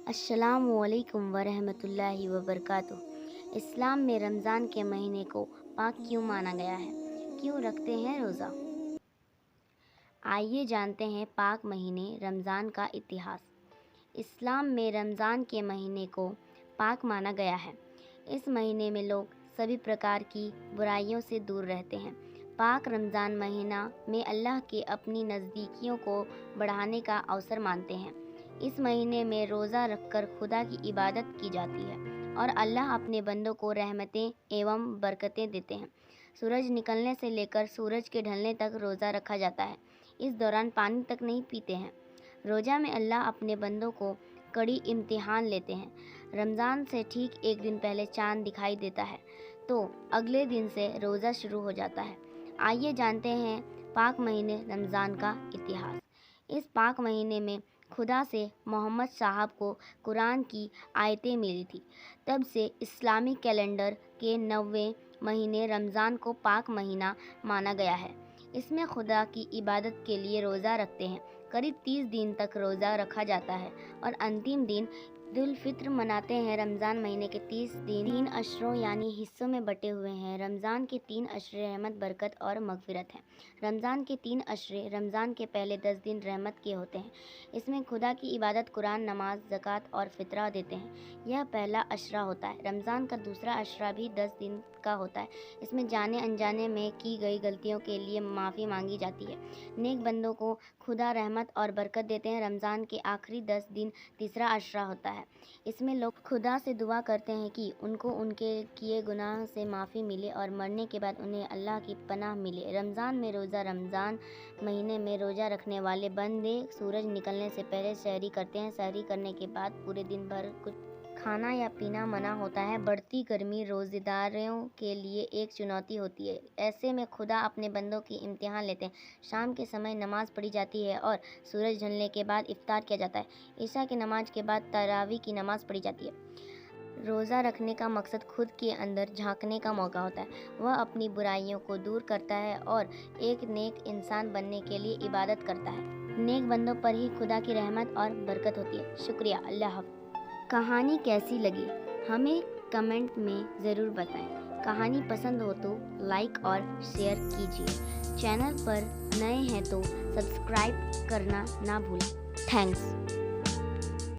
السلام علیکم ورحمۃ اللہ وبرکاتہ۔ اسلام میں رمضان کے مہینے کو پاک کیوں مانا گیا ہے؟ کیوں رکھتے ہیں روزہ؟ آئیے جانتے ہیں پاک مہینے رمضان کا اتہاس۔ اسلام میں رمضان کے مہینے کو پاک مانا گیا ہے۔ اس مہینے میں لوگ سبھی پرکار کی برائیوں سے دور رہتے ہیں۔ پاک رمضان مہینہ میں اللہ کے اپنی نزدیکیوں کو بڑھانے کا اوسر مانتے ہیں۔ اس مہینے میں روزہ رکھ کر خدا کی عبادت کی جاتی ہے اور اللہ اپنے بندوں کو رحمتیں ایوم برکتیں دیتے ہیں۔ سورج نکلنے سے لے کر سورج کے ڈھلنے تک روزہ رکھا جاتا ہے۔ اس دوران پانی تک نہیں پیتے ہیں۔ روزہ میں اللہ اپنے بندوں کو کڑی امتحان لیتے ہیں۔ رمضان سے ٹھیک ایک دن پہلے چاند دکھائی دیتا ہے تو اگلے دن سے روزہ شروع ہو جاتا ہے۔ آئیے جانتے ہیں پاک مہینے رمضان کا اتہاس۔ اس پاک مہینے میں خدا سے محمد صاحب کو قرآن کی آیتیں ملی تھی۔ تب سے اسلامی کیلنڈر کے 9ویں مہینے رمضان کو پاک مہینہ مانا گیا ہے۔ اس میں خدا کی عبادت کے لیے روزہ رکھتے ہیں۔ قریب 30 دن تک روزہ رکھا جاتا ہے اور انتم دن عید الفطر مناتے ہیں۔ رمضان مہینے کے 30 دن 3 اشروں یعنی حصوں میں بٹے ہوئے ہیں۔ رمضان کے 3 اشرے رحمت، برکت اور مغفرت ہیں۔ رمضان کے 3 اشرے رمضان کے پہلے 10 دن رحمت کے ہوتے ہیں۔ اس میں خدا کی عبادت، قرآن، نماز، زکوٰۃ اور فطرہ دیتے ہیں۔ یہ پہلا اشرہ ہوتا ہے۔ رمضان کا دوسرا اشرہ بھی 10 دن کا ہوتا ہے۔ اس میں جانے انجانے میں کی گئی غلطیوں کے لیے معافی مانگی جاتی ہے۔ نیک بندوں کو خدا رحمت اور برکت دیتے ہیں۔ رمضان کے آخری 10 دن تیسرا اشرہ ہوتا ہے۔ اس میں لوگ خدا سے دعا کرتے ہیں کہ ان کو ان کے کیے گناہ سے معافی ملے اور مرنے کے بعد انہیں اللہ کی پناہ ملے۔ رمضان میں روزہ رمضان مہینے میں روزہ رکھنے والے بندے سورج نکلنے سے پہلے سحری کرتے ہیں۔ سحری کرنے کے بعد پورے دن بھر کچھ کھانا یا پینا منع ہوتا ہے۔ بڑھتی گرمی روزہ داروں کے لیے ایک چنوتی ہوتی ہے۔ ایسے میں خدا اپنے بندوں کی امتحان لیتے ہیں۔ شام کے سمے نماز پڑھی جاتی ہے اور سورج ڈھلنے کے بعد افطار کیا جاتا ہے۔ عشاء کی نماز کے بعد تراویح کی نماز پڑھی جاتی ہے۔ روزہ رکھنے کا مقصد خود کے اندر جھانکنے کا موقع ہوتا ہے۔ وہ اپنی برائیوں کو دور کرتا ہے اور ایک نیک انسان بننے کے لیے عبادت کرتا ہے۔ نیک بندوں پر ہی خدا کی رحمت اور برکت ہوتی ہے۔ شکریہ، اللہ حافظ۔ کہانی کیسی لگی ہمیں کمنٹ میں ضرور بتائیں۔ کہانی پسند ہو تو لائک اور شیئر کیجیے۔ چینل پر نئے ہیں تو سبسکرائب کرنا نہ بھولیں۔ تھینکس۔